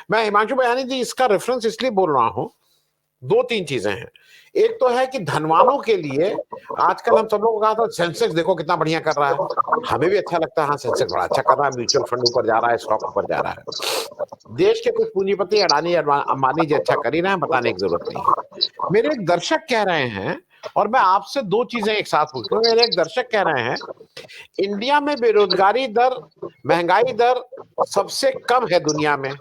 मैं हिमांशु बयानी जी इसका रेफरेंस इसलिए बोल रहा हूं, दो तीन चीजें हैं। एक तो है कि धनवानों के लिए आजकल हम सब लोगों को कहा था सेंसेक्स देखो कितना बढ़िया कर रहा है, हमें भी अच्छा लगता है, हाँ सेंसेक्स बड़ा अच्छा कर रहा है, म्यूचुअल फंड ऊपर जा रहा है, स्टॉक ऊपर जा रहा है। देश के कुछ पूंजीपति अडानी अंबानी जी अच्छा कर ही रहे हैं, बताने की जरूरत नहीं है। मेरे एक दर्शक कह रहे हैं, और मैं आपसे दो चीजें एक साथ पूछूं, मेरे एक दर्शक कह रहे हैं इंडिया में बेरोजगारी दर, महंगाई दर सबसे कम है दुनिया में,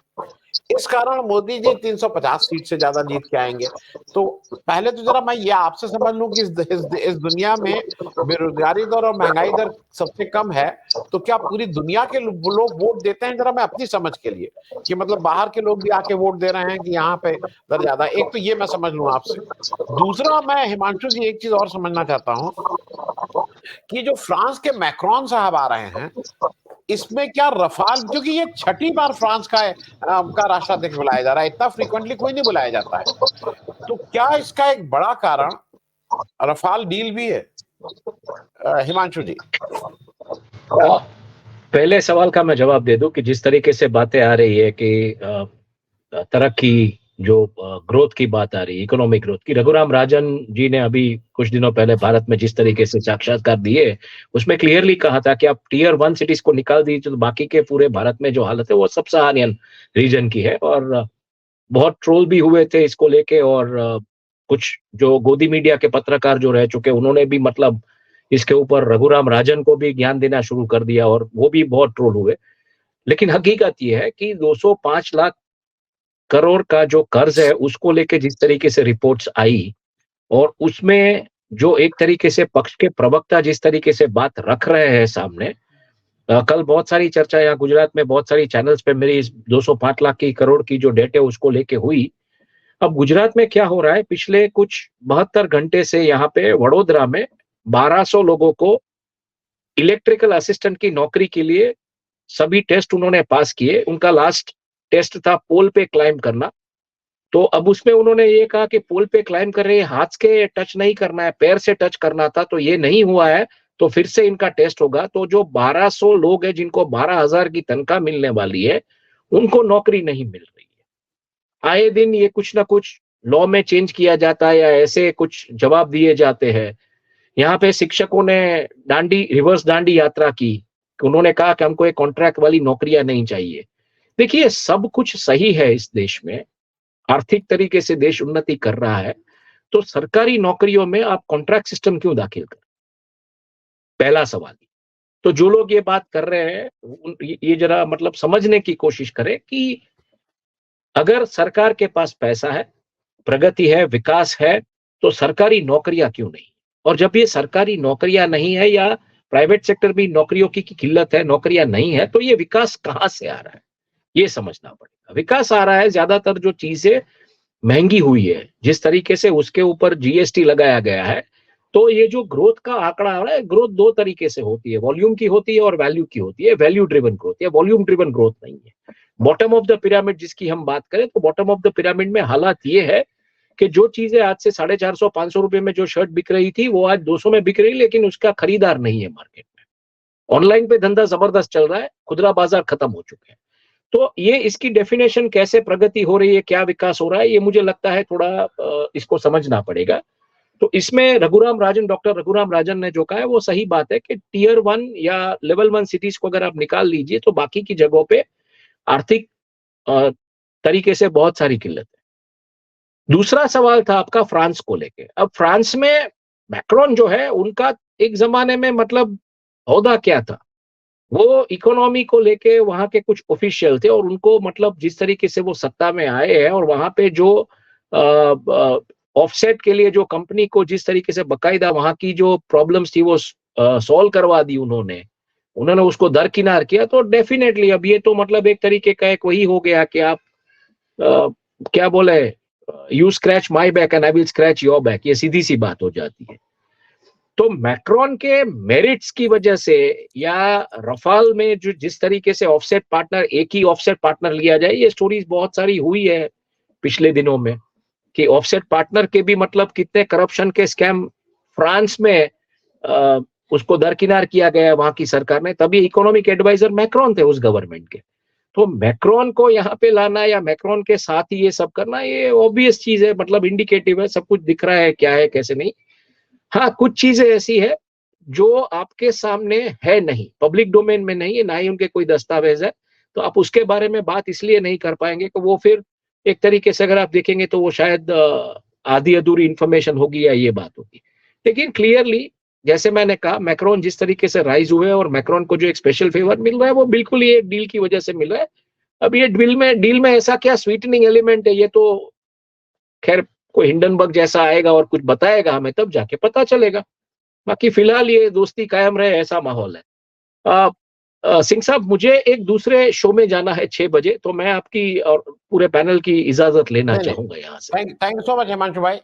इस कारण मोदी जी 350 सीट से ज्यादा जीत के आएंगे। तो पहले तो जरा मैं ये आपसे समझ लूं कि इस दुनिया में बेरोजगारी दर और महंगाई दर सबसे कम है, तो क्या पूरी दुनिया के लोग वोट देते हैं? जरा मैं अपनी समझ के लिए, कि मतलब बाहर के लोग भी आके वोट दे रहे हैं कि यहाँ पे दर ज्यादा, एक तो ये मैं समझ लूं आपसे। दूसरा, मैं हिमांशु जी एक चीज और समझना चाहता हूँ कि जो फ्रांस के मैक्रोन साहब आ रहे हैं, इसमें क्या रफाल, क्योंकि ये छठी बार फ्रांस का राष्ट्राध्यक्ष बुलाया जा रहा है, इतना फ्रीक्वेंटली कोई नहीं बुलाया जाता है, तो क्या इसका एक बड़ा कारण रफाल डील भी है? हिमांशु जी। पहले सवाल का मैं जवाब दे दूं कि जिस तरीके से बातें आ रही है कि तरक्की, जो ग्रोथ की बात आ रही है, इकोनॉमिक ग्रोथ की, रघुराम राजन जी ने अभी कुछ दिनों पहले भारत में जिस तरीके से साक्षात्कार दिए, उसमें क्लियरली कहा था कि आप टीयर 1 सिटीज को निकाल दीजिए तो बाकी के पूरे भारत में जो हालत है वो सब सहारियन रीजन की है। और बहुत ट्रोल भी हुए थे इसको लेके, और कुछ जो गोदी मीडिया के पत्रकार जो रह चुके उन्होंने भी मतलब इसके ऊपर रघुराम राजन को भी ज्ञान देना शुरू कर दिया, और वो भी बहुत ट्रोल हुए। लेकिन हकीकत ये है कि 205 लाख करोड़ का जो कर्ज है उसको लेके जिस तरीके से रिपोर्ट्स आई, और उसमें जो एक तरीके से पक्ष के प्रवक्ता जिस तरीके से बात रख रहे हैं सामने, कल बहुत सारी चर्चा यहाँ गुजरात में बहुत सारी चैनल्स पे मेरी इस 205 लाख की करोड़ की जो डेट है उसको लेके हुई। अब गुजरात में क्या हो रहा है, पिछले कुछ 72 घंटे से यहाँ पे वडोदरा में 1200 लोगों को इलेक्ट्रिकल असिस्टेंट की नौकरी के लिए सभी टेस्ट उन्होंने पास किए। उनका लास्ट टेस्ट था पोल पे क्लाइंब करना, तो अब उसमें उन्होंने ये कहा कि पोल पे क्लाइंब कर रहे हैं, हाथ के टच नहीं करना है, पैर से टच करना था, तो ये नहीं हुआ है, तो फिर से इनका टेस्ट होगा। तो जो 1200 लोग हैं जिनको 12,000 की तनख्वाह मिलने वाली है, उनको नौकरी नहीं मिल रही है। आए दिन ये कुछ ना कुछ लॉ में चेंज किया जाता है या ऐसे कुछ जवाब दिए जाते हैं। यहाँ पे शिक्षकों ने रिवर्स दांडी यात्रा की, उन्होंने कहा कि हमको एक कॉन्ट्रैक्ट वाली नौकरियां नहीं चाहिए। देखिए, सब कुछ सही है इस देश में, आर्थिक तरीके से देश उन्नति कर रहा है, तो सरकारी नौकरियों में आप कॉन्ट्रैक्ट सिस्टम क्यों दाखिल कर? पहला सवाल। तो जो लोग ये बात कर रहे हैं ये जरा मतलब समझने की कोशिश करें कि अगर सरकार के पास पैसा है, प्रगति है, विकास है, तो सरकारी नौकरियां क्यों नहीं? और जब ये सरकारी नौकरियां नहीं है या प्राइवेट सेक्टर में नौकरियों की किल्लत है, नौकरियां नहीं है, तो ये विकास कहां से आ रहा है, ये समझना पड़ेगा। विकास आ रहा है, ज्यादातर जो चीजें महंगी हुई है जिस तरीके से उसके ऊपर जीएसटी लगाया गया है, तो ये जो ग्रोथ का आंकड़ा आ रहा है, ग्रोथ दो तरीके से होती है, वॉल्यूम की होती है और वैल्यू की होती है। वैल्यू ड्रिवन ग्रोथ या वॉल्यूम ड्रिवन ग्रोथ नहीं है। बॉटम ऑफ द पिरामिड जिसकी हम बात करें, तो बॉटम ऑफ द पिरामिड में हालात ये है कि जो चीजें आज से 450-500 रुपए में जो शर्ट बिक रही थी वो आज 200 में बिक रही, लेकिन उसका खरीदार नहीं है मार्केट में। ऑनलाइन पे धंधा जबरदस्त चल रहा है, खुदरा बाजार खत्म हो चुके हैं। तो ये इसकी डेफिनेशन कैसे प्रगति हो रही है, क्या विकास हो रहा है, ये मुझे लगता है थोड़ा इसको समझना पड़ेगा। तो इसमें डॉक्टर रघुराम राजन ने जो कहा है वो सही बात है कि टीयर 1 या लेवल 1 सिटीज को अगर आप निकाल लीजिए तो बाकी की जगहों पे आर्थिक तरीके से बहुत सारी किल्लत है। दूसरा सवाल था आपका फ्रांस को लेके। अब फ्रांस में मैक्रोन जो है उनका एक जमाने में मतलब ओहदा क्या था, वो इकोनॉमी को लेके वहां के कुछ ऑफिशियल थे, और उनको मतलब जिस तरीके से वो सत्ता में आए हैं और वहां पे जो ऑफसेट के लिए जो कंपनी को जिस तरीके से बकायदा वहां की जो प्रॉब्लम्स थी वो सॉल्व करवा दी उन्होंने उसको दरकिनार किया। तो डेफिनेटली अब ये तो मतलब एक तरीके का एक वही हो गया कि आप क्या बोले, you scratch my back and I will scratch your back, ये सीधी सी बात हो जाती है। तो मैक्रोन के मेरिट्स की वजह से या रफाल में जो जिस तरीके से ऑफसेट पार्टनर, एक ही ऑफसेट पार्टनर लिया जाए, ये स्टोरीज बहुत सारी हुई है पिछले दिनों में कि ऑफसेट पार्टनर के भी मतलब कितने करप्शन के स्कैम फ्रांस में उसको दरकिनार किया गया वहां की सरकार ने। तभी इकोनॉमिक एडवाइजर मैक्रोन थे उस गवर्नमेंट के। तो मैक्रोन को यहाँ पे लाना या मैक्रोन के साथ ही ये सब करना, ये ऑब्वियस चीज है, मतलब इंडिकेटिव है, सब कुछ दिख रहा है क्या है कैसे नहीं। हाँ, कुछ चीजें ऐसी है जो आपके सामने है नहीं, पब्लिक डोमेन में नहीं है, ना ही उनके कोई दस्तावेज है, तो आप उसके बारे में बात इसलिए नहीं कर पाएंगे कि वो फिर एक तरीके से अगर आप देखेंगे तो वो शायद आधी अधूरी इंफॉर्मेशन होगी या ये बात होगी। लेकिन क्लियरली जैसे मैंने कहा, मैक्रोन जिस तरीके से राइज हुए और मैक्रोन को जो एक स्पेशल फेवर मिल रहा है वो बिल्कुल ये डील की वजह से मिल रहा है। अब ये डील में ऐसा क्या स्वीटनिंग एलिमेंट है, ये तो खैर कोई हिंडनबर्ग जैसा आएगा और कुछ बताएगा हमें, तब जाके पता चलेगा। बाकी फिलहाल ये दोस्ती कायम रहे ऐसा माहौल है। सिंह साहब, मुझे एक दूसरे शो में जाना है 6 बजे, तो मैं आपकी और पूरे पैनल की इजाजत लेना चाहूंगा यहाँ से। Thank you so much Himanshu भाई।